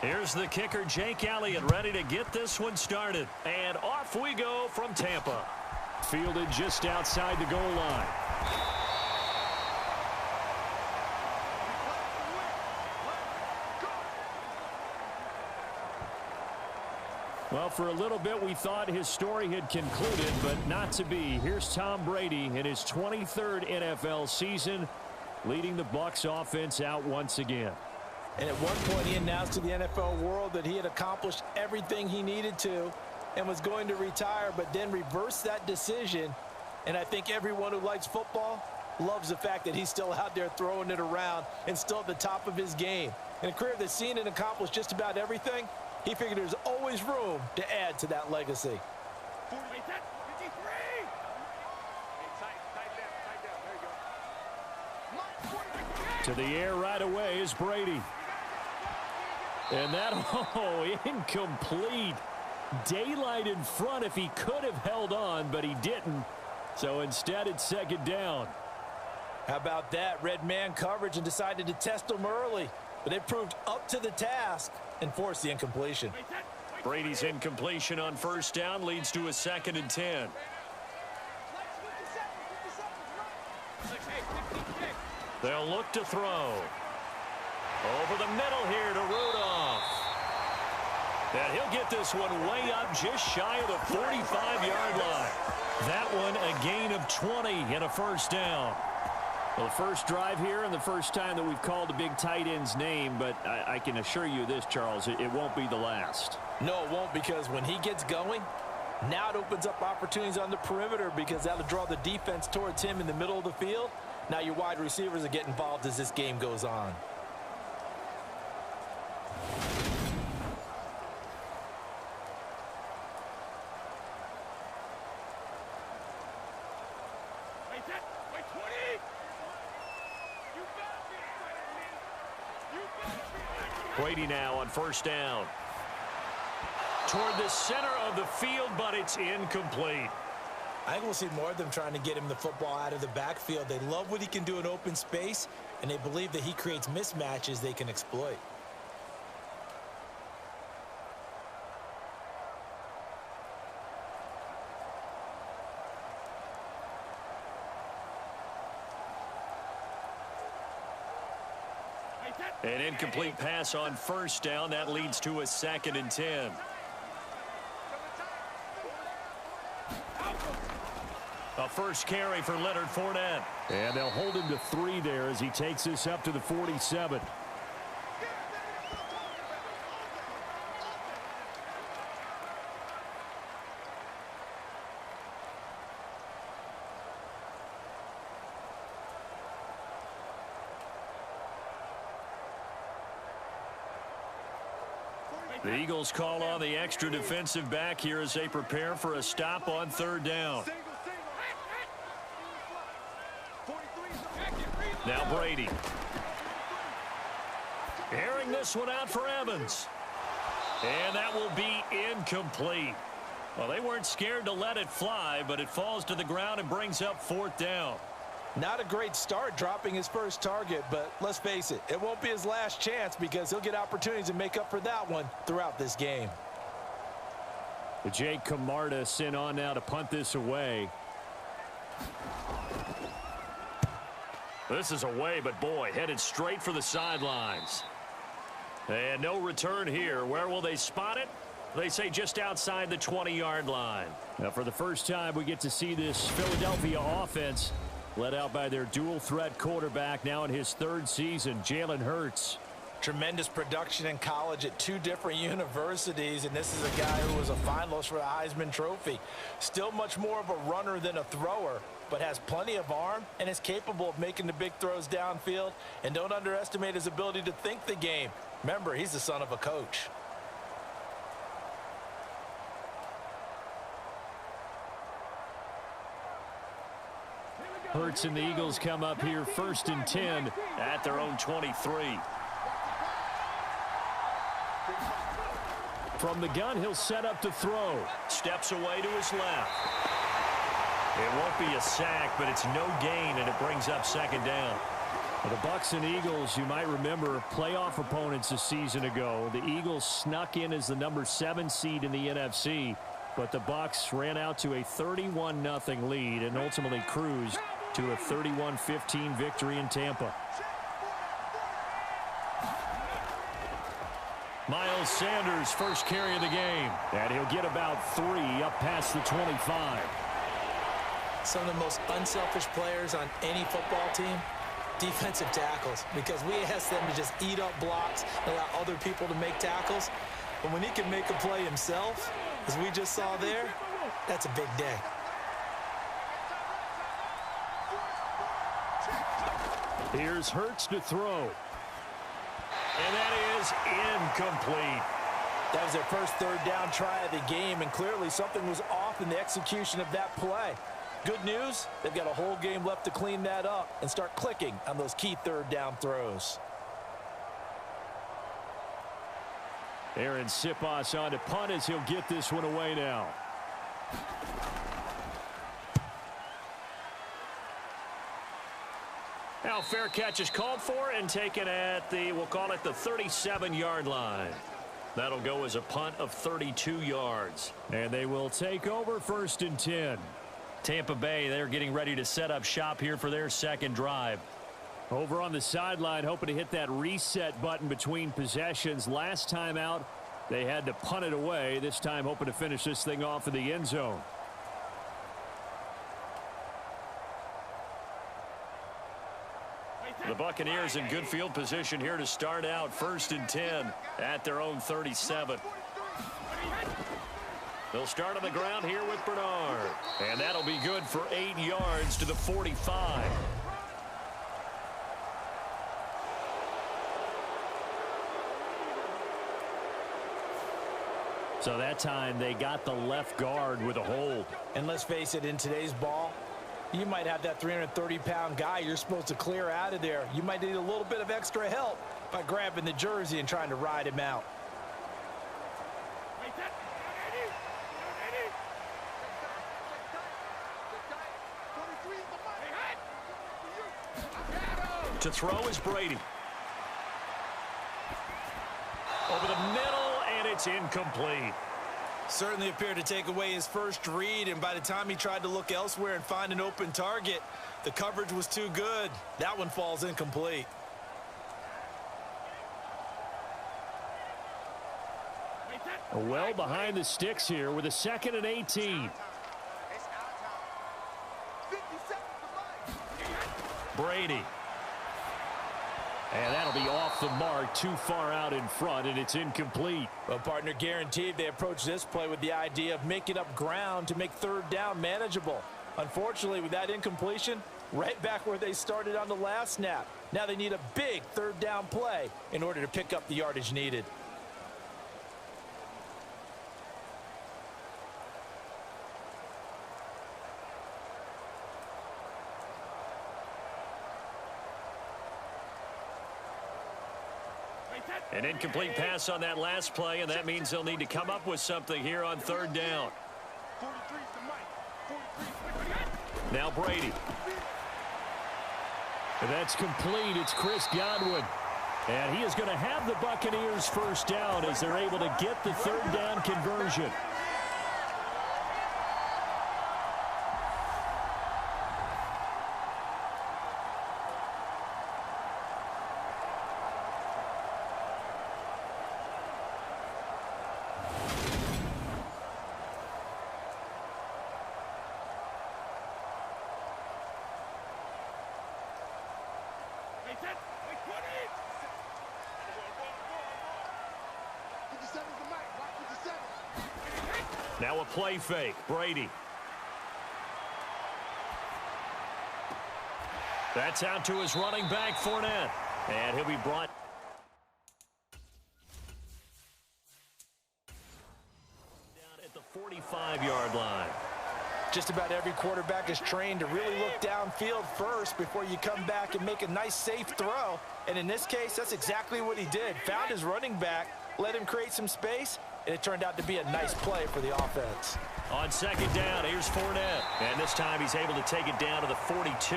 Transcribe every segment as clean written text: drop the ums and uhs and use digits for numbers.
Here's the kicker, Jake Elliott, ready to get this one started. And off we go from Tampa. Fielded just outside the goal line. Well, for a little bit, we thought his story had concluded, but not to be. Here's Tom Brady in his 23rd NFL season, leading the Bucs offense out once again. And at one point, he announced to the NFL world that he had accomplished everything he needed to and was going to retire, but then reversed that decision. And I think everyone who likes football loves the fact that he's still out there throwing it around and still at the top of his game. In a career that's seen and accomplished just about everything, he figured there's always room to add to that legacy. To the air right away is Brady. And that, incomplete. Daylight in front if he could have held on, but he didn't. So instead, it's second down. How about that? Red man coverage and decided to test him early. But it proved up to the task and forced the incompletion. Brady's incompletion on first down leads to a 2nd and 10. They'll look to throw. Over the middle here to Rudolph. And he'll get this one way up just shy of the 45-yard line. That one a gain of 20 and a first down. Well, the first drive here and the first time that we've called the big tight end's name, but I can assure you this, Charles, it won't be the last. No, it won't, because when he gets going, now it opens up opportunities on the perimeter because that'll draw the defense towards him in the middle of the field. Now your wide receivers will get involved as this game goes on. Brady now on first down. Toward the center of the field, but it's incomplete. I think we'll see more of them trying to get him the football out of the backfield. They love what he can do in open space, and they believe that he creates mismatches they can exploit. An incomplete pass on first down. That leads to a 2nd and 10. A first carry for Leonard Fournette. And they'll hold him to 3 there as he takes this up to the 47. The Eagles call on the extra defensive back here as they prepare for a stop on 3rd down. Now Brady. Airing this one out for Evans. And that will be incomplete. Well, they weren't scared to let it fly, but it falls to the ground and brings up 4th down. Not a great start dropping his first target, but let's face it, it won't be his last chance because he'll get opportunities to make up for that one throughout this game. Jake Camarda sent on now to punt this away. This is away, but boy, headed straight for the sidelines. And no return here. Where will they spot it? They say just outside the 20-yard line. Now, for the first time, we get to see this Philadelphia offense led out by their dual-threat quarterback now in his 3rd season, Jalen Hurts. Tremendous production in college at 2 different universities, and this is a guy who was a finalist for the Heisman Trophy. Still much more of a runner than a thrower, but has plenty of arm and is capable of making the big throws downfield. And don't underestimate his ability to think the game. Remember, he's the son of a coach. Hurts and the Eagles come up here 1st and 10 at their own 23. From the gun, he'll set up to throw. Steps away to his left. It won't be a sack, but it's no gain, and it brings up 2nd down. Well, the Bucs and Eagles, you might remember, playoff opponents a season ago. The Eagles snuck in as the #7 seed in the NFC, but the Bucs ran out to a 31-0 lead and ultimately cruised to a 31-15 victory in Tampa. Miles Sanders, first carry of the game, and he'll get about 3 up past the 25. Some of the most unselfish players on any football team, defensive tackles, because we ask them to just eat up blocks and allow other people to make tackles. But when he can make a play himself, as we just saw there, that's a big day. Here's Hurts to throw. And that is incomplete. That was their first third down try of the game, and clearly something was off in the execution of that play. Good news, they've got a whole game left to clean that up and start clicking on those key third down throws. Aaron Siposs on to punt as he'll get this one away now. Now fair catch is called for and taken at the, we'll call it the 37-yard line. That'll go as a punt of 32 yards. And they will take over 1st and 10. Tampa Bay, they're getting ready to set up shop here for their second drive. Over on the sideline, hoping to hit that reset button between possessions. Last time out, they had to punt it away. This time, hoping to finish this thing off in the end zone. The Buccaneers in good field position here to start out 1st and 10 at their own 37. They'll start on the ground here with Bernard. And that'll be good for 8 yards to the 45. So that time they got the left guard with a hold. And let's face it, in today's ball, you might have that 330-pound guy you're supposed to clear out of there. You might need a little bit of extra help by grabbing the jersey and trying to ride him out. To throw is Brady. Over the middle, and it's incomplete. Certainly appeared to take away his first read, and by the time he tried to look elsewhere and find an open target, the coverage was too good. That one falls incomplete. Well behind the sticks here with a 2nd and 18. Brady. And that'll be off the mark, too far out in front, and it's incomplete. Well, partner, guaranteed they approach this play with the idea of making up ground to make third down manageable. Unfortunately, with that incompletion, right back where they started on the last snap. Now they need a big third down play in order to pick up the yardage needed. An incomplete pass on that last play, and that means they'll need to come up with something here on third down. Now Brady. And that's complete. It's Chris Godwin. And he is going to have the Buccaneers first down as they're able to get the third down conversion. Now a play fake. Brady. That's out to his running back, Fournette. And he'll be brought down at the 45-yard line. Just about every quarterback is trained to really look downfield first before you come back and make a nice, safe throw. And in this case, that's exactly what he did. Found his running back, let him create some space, and it turned out to be a nice play for the offense. On second down, here's Fournette. And this time he's able to take it down to the 42.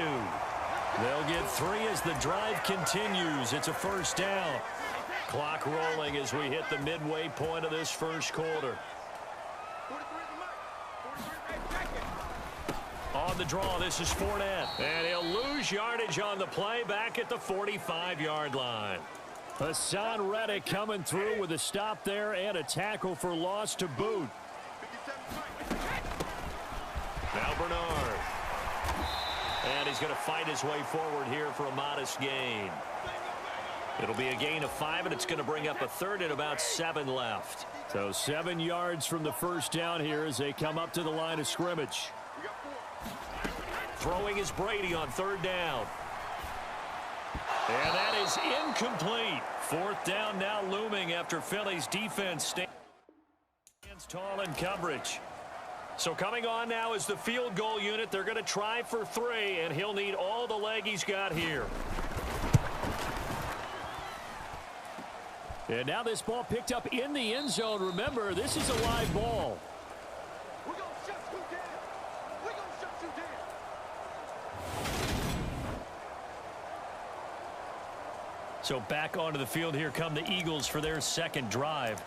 They'll get 3 as the drive continues. It's a first down. Clock rolling as we hit the midway point of this first quarter. On the draw, this is Fournette. And he'll lose yardage on the play back at the 45-yard line. Hassan Reddick coming through with a stop there and a tackle for loss to boot. Now Bernard. And he's going to fight his way forward here for a modest gain. It'll be a gain of 5, and it's going to bring up a third and about 7 left. So 7 yards from the first down here as they come up to the line of scrimmage. Throwing is Brady on third down. And that is incomplete. Fourth down now looming after Philly's defense stands tall in coverage. So coming on now is the field goal unit. They're going to try for 3, and he'll need all the leg he's got here. And now this ball picked up in the end zone. Remember, this is a live ball. We're going to shut you down. We're going to shut you down. So back onto the field here come the Eagles for their second drive.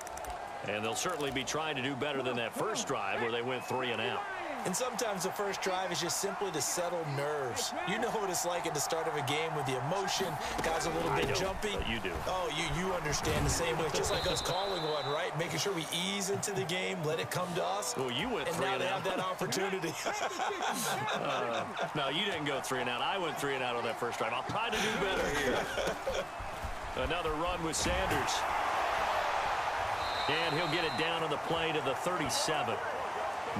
And they'll certainly be trying to do better than that first drive where they went 3 and out. And sometimes the first drive is just simply to settle nerves. You know what it's like at the start of a game with the emotion. Guys a little bit jumpy. You do. Oh, you understand the same way. It's just like us calling one, right? Making sure we ease into the game, let it come to us. Well, you went 3 and out. And now they have that opportunity. No, you didn't go 3 and out. I went 3 and out on that first drive. I'll try to do better here. Another run with Sanders. And he'll get it down on the play to the 37.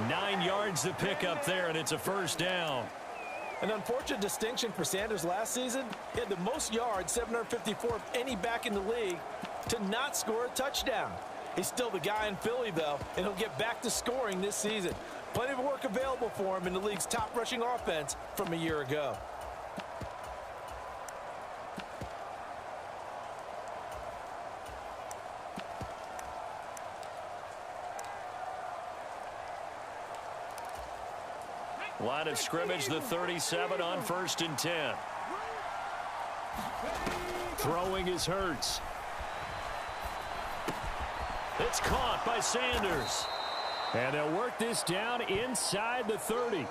9 yards to pick up there, and it's a first down. An unfortunate distinction for Sanders last season. He had the most yards, 754 of any back in the league, to not score a touchdown. He's still the guy in Philly, though, and he'll get back to scoring this season. Plenty of work available for him in the league's top rushing offense from a year ago. Line of scrimmage, the 37 on 1st and 10. Throwing is Hurts. It's caught by Sanders. And they'll work this down inside the 30.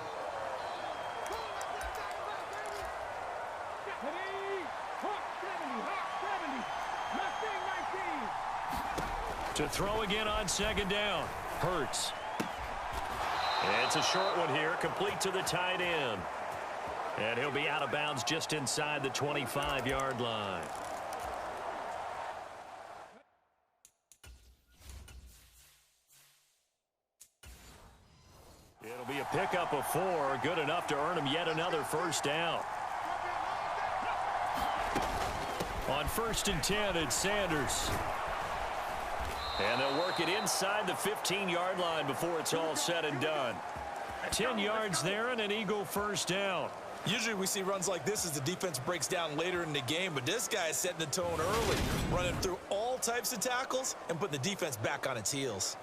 To throw again on second down. Hurts. It's a short one here, complete to the tight end. And he'll be out of bounds just inside the 25-yard line. It'll be a pickup of 4, good enough to earn him yet another first down. On 1st and 10, it's Sanders. And they'll work it inside the 15-yard line before it's all said and done. 10 yards there and an Eagle first down. Usually we see runs like this as the defense breaks down later in the game, but this guy is setting the tone early, running through all types of tackles and putting the defense back on its heels.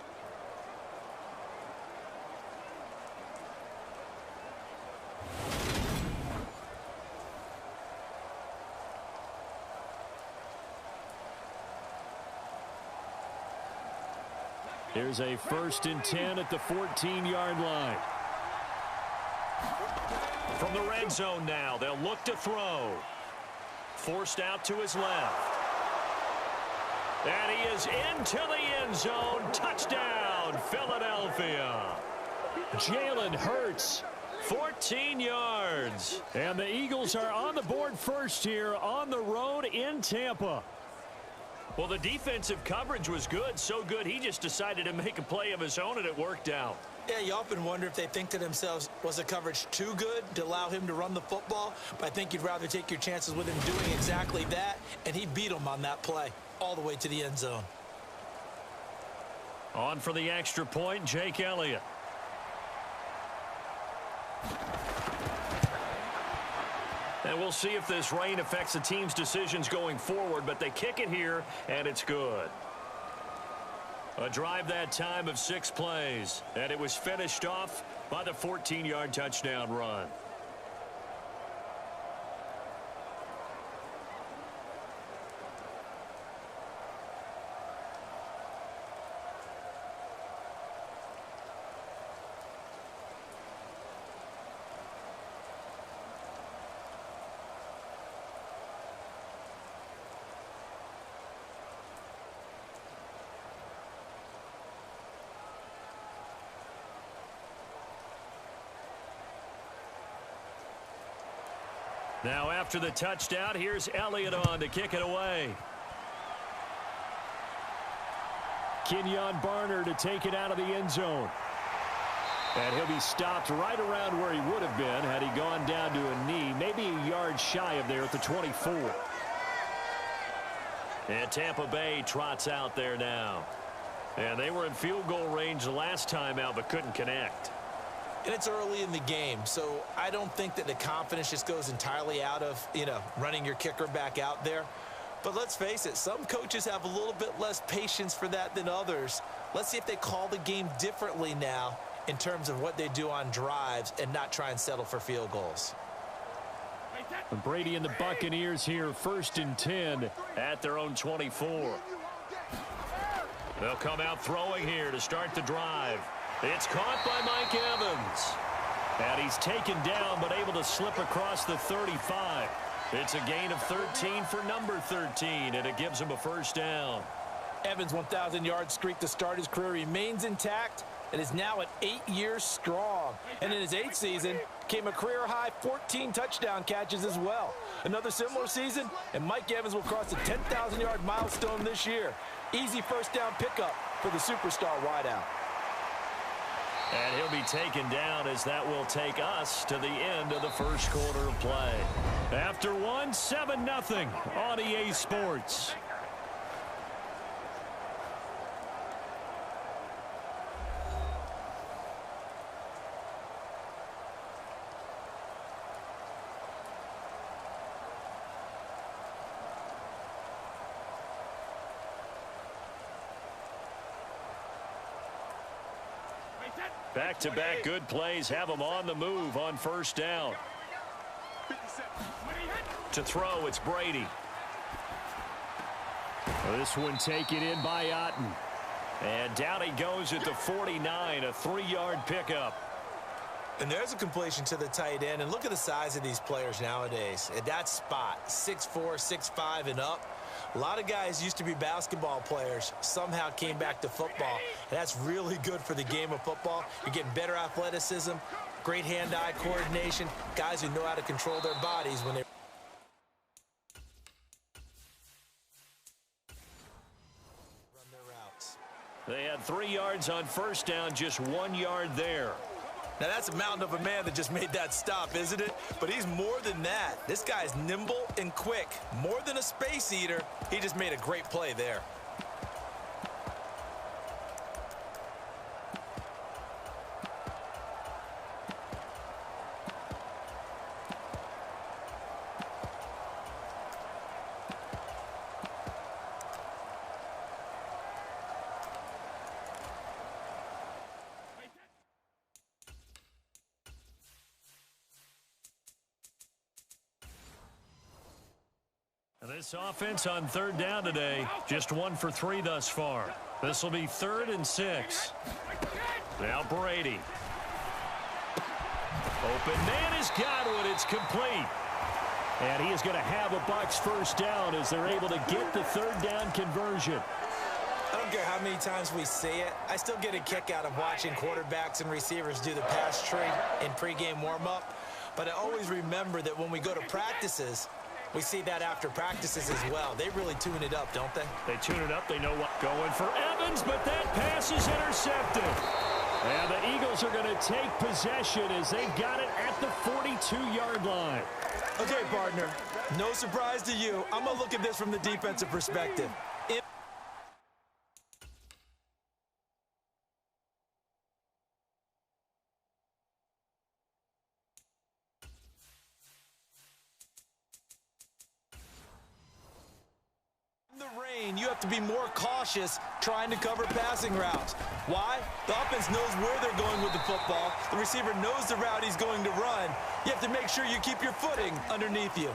Here's a 1st and 10 at the 14-yard line. From the red zone now, they'll look to throw. Forced out to his left. And he is into the end zone. Touchdown, Philadelphia. Jalen Hurts, 14 yards. And the Eagles are on the board first here on the road in Tampa. Well, the defensive coverage was good, so good he just decided to make a play of his own, and it worked out. Yeah, you often wonder if they think to themselves, was the coverage too good to allow him to run the football? But I think you'd rather take your chances with him doing exactly that, and he beat him on that play all the way to the end zone. On for the extra point, Jake Elliott. And we'll see if this rain affects the team's decisions going forward, but they kick it here, and it's good. A drive that time of 6 plays, and it was finished off by the 14-yard touchdown run. Now after the touchdown, here's Elliott on to kick it away. Kenyon Barner to take it out of the end zone. And he'll be stopped right around where he would have been had he gone down to a knee, maybe a yard shy of there at the 24. And Tampa Bay trots out there now. And they were in field goal range the last time out but couldn't connect. And it's early in the game, so I don't think that the confidence just goes entirely out of, running your kicker back out there. But let's face it, some coaches have a little bit less patience for that than others. Let's see if they call the game differently now in terms of what they do on drives and not try and settle for field goals. And Brady and the Buccaneers here, 1st and 10 at their own 24. They'll come out throwing here to start the drive. It's caught by Mike Evans. And he's taken down but able to slip across the 35. It's a gain of 13 for number 13, and it gives him a first down. Evans' 1,000-yard streak to start his career remains intact and is now at 8 years strong. And in his 8th season, came a career-high 14 touchdown catches as well. Another similar season, and Mike Evans will cross the 10,000-yard milestone this year. Easy first down pickup for the superstar wideout. And he'll be taken down as that will take us to the end of the first quarter of play. After one, 7-0 on EA Sports. Back-to-back good plays have them on the move on first down. To throw, it's Brady. This one taken in by Otten. And down he goes at the 49, a 3-yard pickup. And there's a completion to the tight end. And look at the size of these players nowadays. At that spot, 6'4", 6'5", and up. A lot of guys used to be basketball players, somehow came back to football. And that's really good for the game of football. You're getting better athleticism, great hand-eye coordination, guys who know how to control their bodies when they run their routes. They had 3 yards on first down, just 1 yard there. Now, that's a mountain of a man that just made that stop, isn't it? But he's more than that. This guy's nimble and quick. More than a space eater, he just made a great play there. This offense on 3rd down today, just 1 for 3 thus far. This will be 3rd and 6. Now Brady. Open man is Godwin. It's complete. And he is going to have a Bucs first down as they're able to get the 3rd down conversion. I don't care how many times we say it, I still get a kick out of watching quarterbacks and receivers do the pass tree in pregame warm-up. But I always remember that when we go to practices, we see that after practices as well. They really tune it up, don't they? They tune it up. They know what. Going for Evans, but that pass is intercepted. And the Eagles are going to take possession as they've got it at the 42-yard line. Okay, partner, no surprise to you. I'm going to look at this from the defensive perspective. You have to be more cautious trying to cover passing routes. Why? The offense knows where they're going with the football. The receiver knows the route he's going to run. You have to make sure you keep your footing underneath you.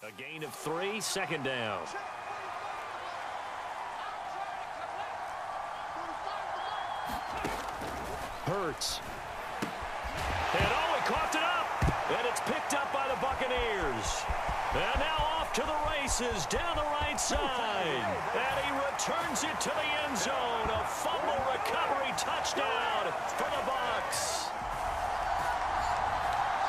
A gain of 3, 2nd down. Hurts. And oh, he coughed it up. And it's picked up by the Buccaneers. And now off to the races down the right side. And he returns it to the end zone. A fumble recovery.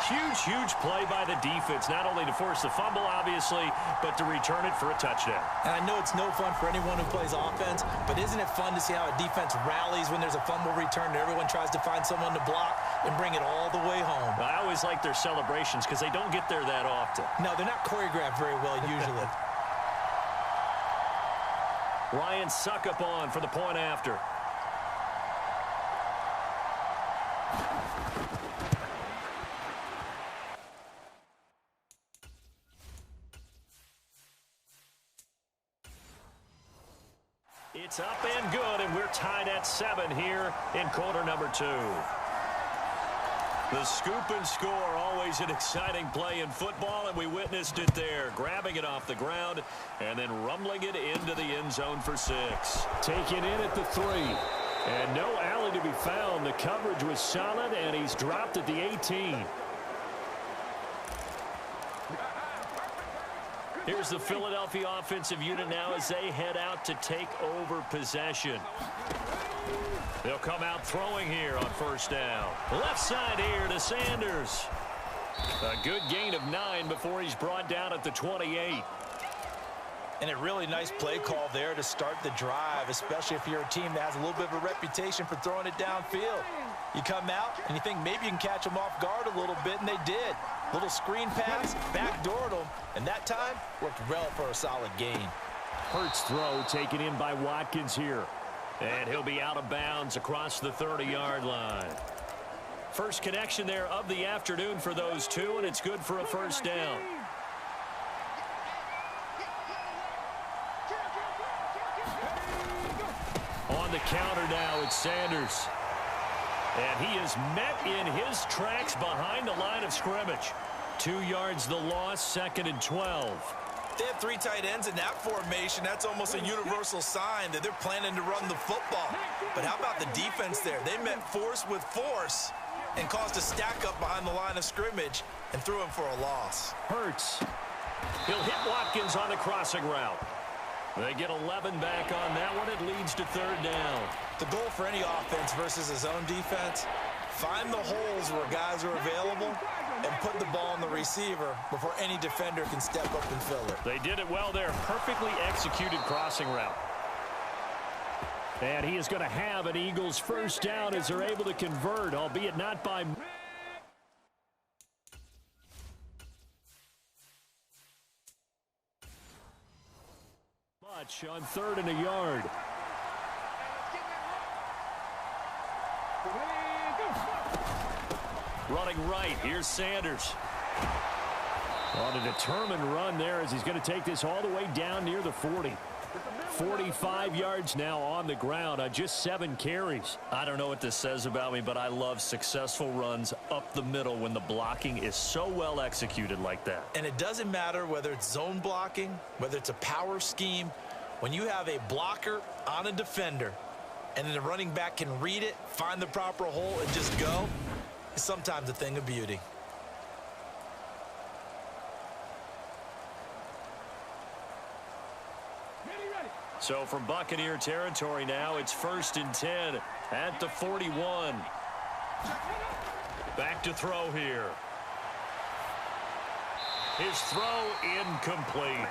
Huge play by the defense, not only to force the fumble, obviously, but to return it for a touchdown. And I know it's no fun for anyone who plays offense, but isn't it fun to see how a defense rallies when there's a fumble return and everyone tries to find someone to block and bring it all the way home? I always like their celebrations because they don't get there that often. No, they're not choreographed very well usually. Ryan Suckup on for the point after. It's up and good, and we're tied at 7 here in quarter number 2. The scoop and score, always an exciting play in football, and we witnessed it there, grabbing it off the ground and then rumbling it into the end zone for 6. Taken in at the 3. And no alley to be found. The coverage was solid, and he's dropped at the 18. Here's the Philadelphia offensive unit now as they head out to take over possession. They'll come out throwing here on first down. Left side here to Sanders. A good gain of 9 before he's brought down at the 28. And a really nice play call there to start the drive, especially if you're a team that has a little bit of a reputation for throwing it downfield. You come out and you think maybe you can catch them off guard a little bit, and they did. Little screen pass, backdoored them, and that time worked well for a solid gain. Hurts throw taken in by Watkins here. And he'll be out of bounds across the 30-yard line. First connection there of the afternoon for those two, and it's good for a first down. On the counter now, it's Sanders. And he is met in his tracks behind the line of scrimmage. 2 yards the loss, 2nd and 12. They have 3 tight ends in that formation. That's almost a universal sign that they're planning to run the football. But how about the defense there? They met force with force and caused a stack up behind the line of scrimmage and threw him for a loss. Hurts. He'll hit Watkins on the crossing route. They get 11 back on that one. It leads to 3rd down. The goal for any offense versus his own defense, find the holes where guys are available and put the ball on the receiver before any defender can step up and fill it. They did it well there. Perfectly executed crossing route. And he is going to have an Eagles first down as they're able to convert, albeit not by much on 3rd and a yard. Running right, here's Sanders. On a determined run there as he's going to take this all the way down near the 40. 45 yards now on the ground on just 7 carries. I don't know what this says about me, but I love successful runs up the middle when the blocking is so well executed like that. And it doesn't matter whether it's zone blocking, whether it's a power scheme. When you have a blocker on a defender and then the running back can read it, find the proper hole, and just go, it's sometimes a thing of beauty. So from Buccaneer territory now, it's 1st and 10 at the 41. Back to throw here. His throw incomplete.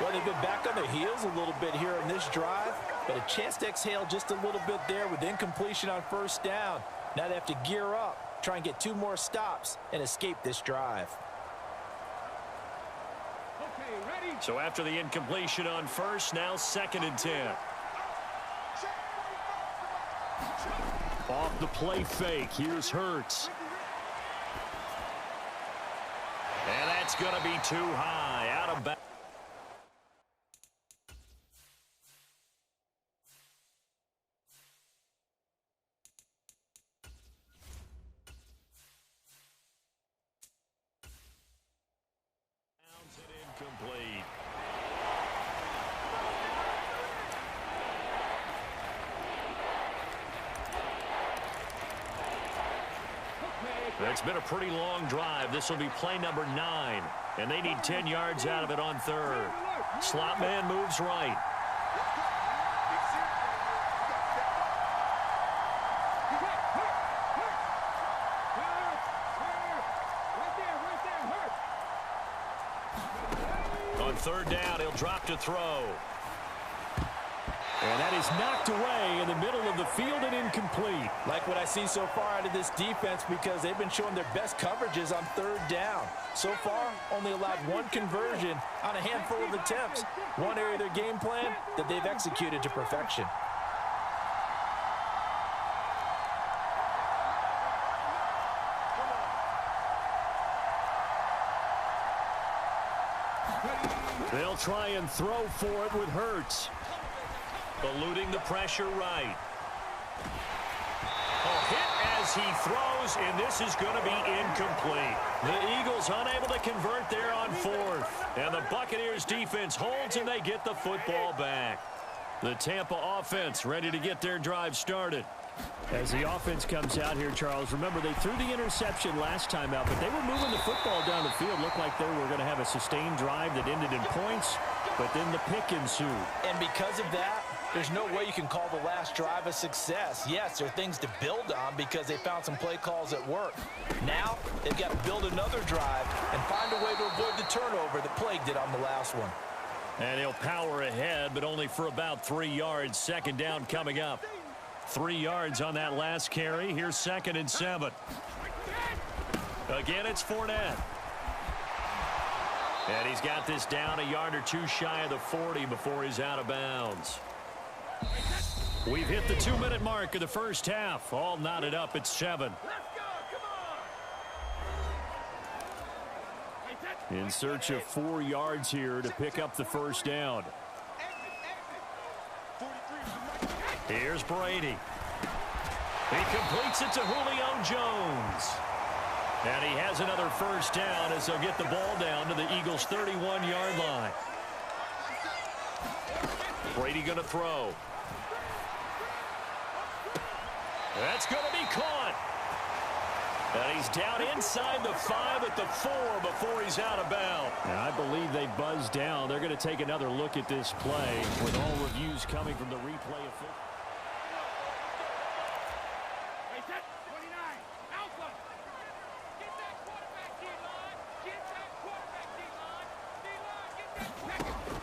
Well, they've been back on their heels a little bit here on this drive, but a chance to exhale just a little bit there with incompletion on first down. Now they have to gear up, try and get 2 more stops, and escape this drive. So after the incompletion on first, now 2nd and 10. Off the play fake, here's Hurts. And that's going to be too high, out of bounds. Incomplete. It's been a pretty long drive. This will be play number 9, and they need 10 yards out of it on 3rd. Slot man moves right. third down, he'll drop to throw. And that is knocked away in the middle of the field and incomplete. Like what I see so far out of this defense, because they've been showing their best coverages on third down. So far, only allowed one conversion on a handful of attempts. One area of their game plan that they've executed to perfection. They'll try and throw for it with Hurts. Eluding the pressure right. A hit as he throws, and this is going to be incomplete. The Eagles unable to convert there on fourth. And the Buccaneers defense holds, and they get the football back. The Tampa offense ready to get their drive started. As the offense comes out here, Charles, remember they threw the interception last time out, but they were moving the football down the field. Looked like they were going to have a sustained drive that ended in points, but then the pick ensued. And because of that, there's no way you can call the last drive a success. Yes, there are things to build on because they found some play calls that work. Now, they've got to build another drive and find a way to avoid the turnover that plagued it on the last one. And he'll power ahead, but only for about 3 yards. Second down coming up. 3 yards on that last carry. Here's 2nd and 7. Again, it's Fournette. And he's got this down a yard or two shy of the 40 before he's out of bounds. We've hit the 2-minute mark of the first half. All knotted up at 7. In search of 4 yards here to pick up the first down. Here's Brady. He completes it to Julio Jones. And he has another first down as they'll get the ball down to the Eagles' 31-yard line. Brady going to throw. That's going to be caught. And he's down inside the 5 at the 4 before he's out of bounds. And I believe they buzzed down. They're going to take another look at this play with all reviews coming from the replay official.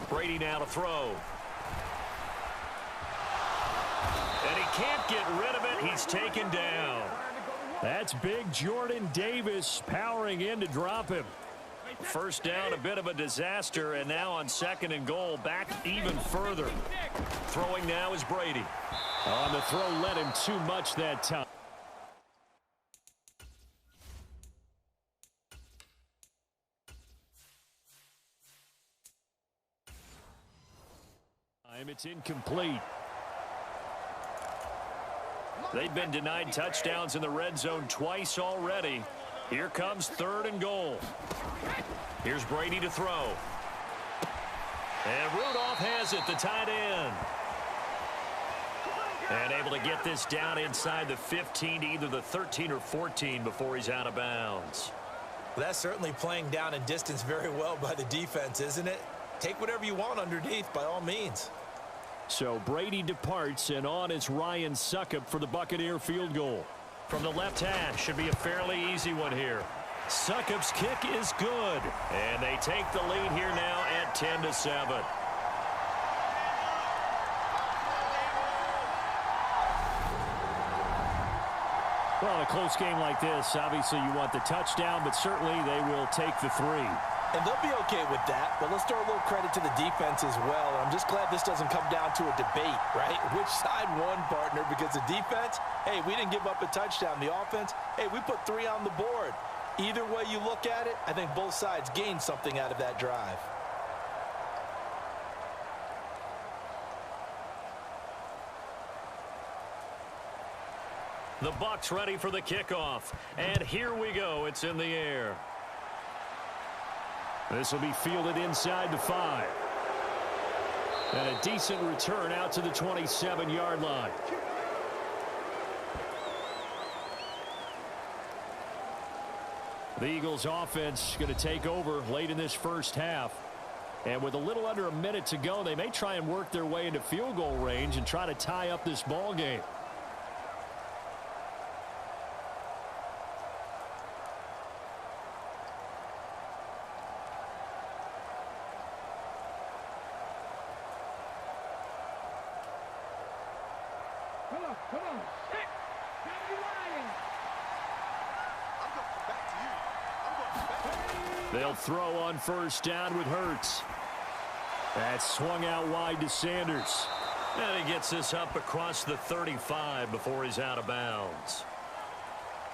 Brady now to throw. And he can't get rid of it. He's taken down. That's big Jordan Davis powering in to drop him. First down, a bit of a disaster, and now on 2nd and goal, back even further. Throwing now is Brady. On the throw, led him too much that time. It's incomplete. They've been denied touchdowns in the red zone twice already. Here comes 3rd and goal. Here's Brady to throw. And Rudolph has it, the tight end. And able to get this down inside the 15 to either the 13 or 14 before he's out of bounds. Well, that's certainly playing down and distance very well by the defense, isn't it? Take whatever you want underneath by all means. So Brady departs, and on is Ryan Succop for the Buccaneer field goal. From the left hash, should be a fairly easy one here. Succop's kick is good. And they take the lead here now at 10-7. Well, in a close game like this, obviously you want the touchdown, but certainly they will take the 3. And they'll be okay with that, but let's throw a little credit to the defense as well. I'm just glad this doesn't come down to a debate, right? Which side won, partner? Because the defense, hey, we didn't give up a touchdown. The offense, hey, we put 3 on the board. Either way you look at it, I think both sides gained something out of that drive. The Bucs ready for the kickoff. And here we go. It's in the air. This will be fielded inside the 5. And a decent return out to the 27-yard line. The Eagles offense going to take over late in this first half. And with a little under a minute to go, they may try and work their way into field goal range and try to tie up this ball game. Come on. Hit. Now you're lying. I'm going back to you. I'm going back to you. They'll throw on first down with Hurts. That's swung out wide to Sanders. And he gets this up across the 35 before he's out of bounds.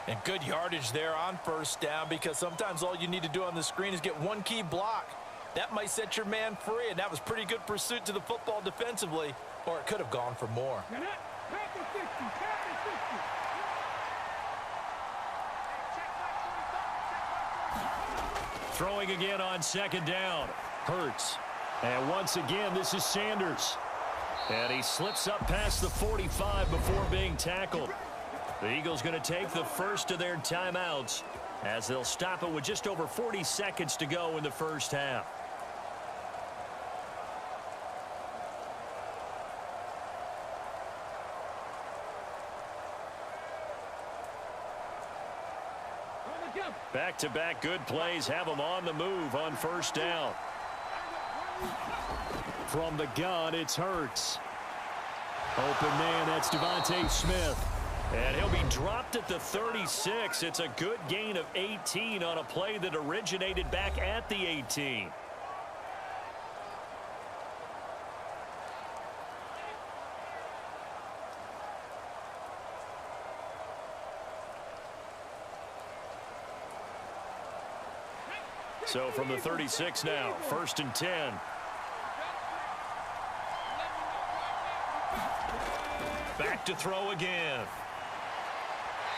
And good yardage there on first down, because sometimes all you need to do on the screen is get one key block. That might set your man free, and that was pretty good pursuit to the football defensively, or it could have gone for more. Throwing again on second down. Hurts. And once again, this is Sanders. And he slips up past the 45 before being tackled. The Eagles going to take the first of their timeouts as they'll stop it with just over 40 seconds to go in the first half. Back-to-back good plays have them on the move on first down. From the gun, it's Hurts. Open man, that's Devontae Smith. And he'll be dropped at the 36. It's a good gain of 18 on a play that originated back at the 18. So from the 36 now, 1st and 10. Back to throw again.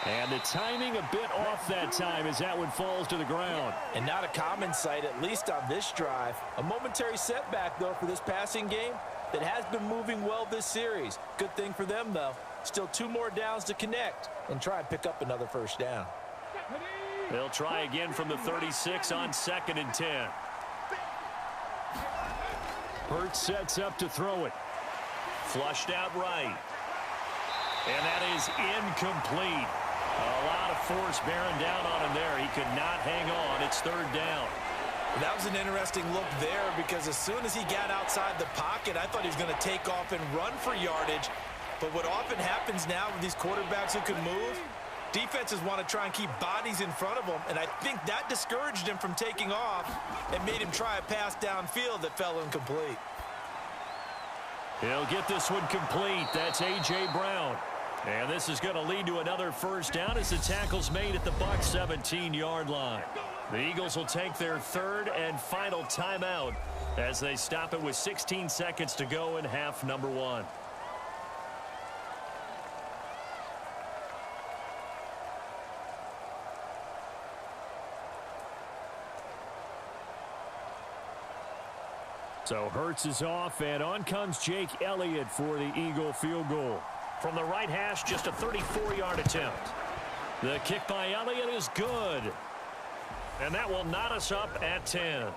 And the timing a bit off that time as that one falls to the ground. And not a common sight, at least on this drive. A momentary setback, though, for this passing game that has been moving well this series. Good thing for them, though. Still 2 more downs to connect and try and pick up another first down. They'll try again from the 36 on 2nd and 10. Hurts sets up to throw it. Flushed out right. And that is incomplete. A lot of force bearing down on him there. He could not hang on. It's 3rd down. That was an interesting look there, because as soon as he got outside the pocket, I thought he was going to take off and run for yardage. But what often happens now with these quarterbacks who can move, defenses want to try and keep bodies in front of them, and I think that discouraged him from taking off and made him try a pass downfield that fell incomplete. He'll get this one complete. That's A.J. Brown. And this is going to lead to another first down as the tackle's made at the Bucs 17-yard line. The Eagles will take their 3rd and final timeout as they stop it with 16 seconds to go in half number 1. So Hurts is off, and on comes Jake Elliott for the Eagle field goal. From the right hash, just a 34-yard attempt. The kick by Elliott is good. And that will knot us up at 10.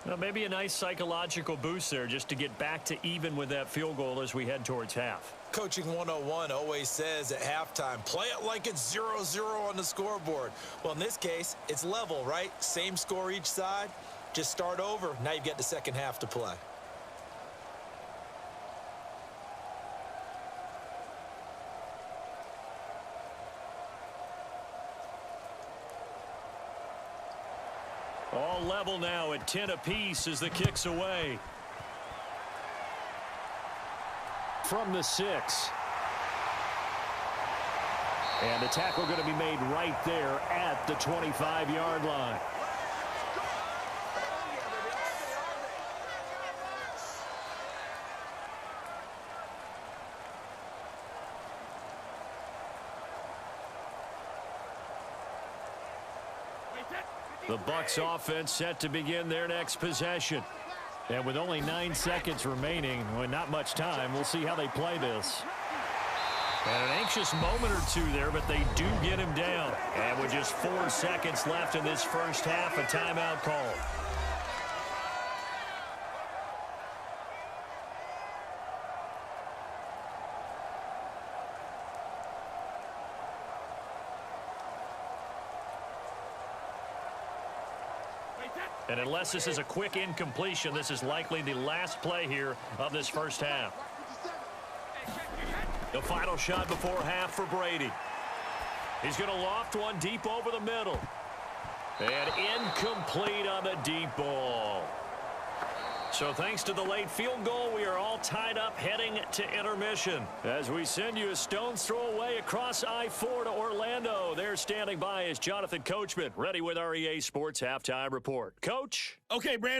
Well, maybe a nice psychological boost there just to get back to even with that field goal as we head towards half. Coaching 101 always says at halftime, play it like it's 0-0 on the scoreboard. Well, in this case, it's level, right? Same score each side. Just start over. Now you've got the second half to play. All level now at 10 apiece as the kick's away. From the 6. And the tackle going to be made right there at the 25-yard line. The Bucs offense set to begin their next possession. And with only 9 seconds remaining, well, not much time, we'll see how they play this. And an anxious moment or two there, but they do get him down. And with just 4 seconds left in this first half, a timeout call. And unless this is a quick incompletion, this is likely the last play here of this first half. The final shot before half for Brady. He's going to loft one deep over the middle. And incomplete on the deep ball. So thanks to the late field goal, we are all tied up heading to intermission. As we send you a stone's throw away across I-4 to Orlando. There standing by is Jonathan Coachman, ready with our EA Sports Halftime Report. Coach? Okay, Brandon.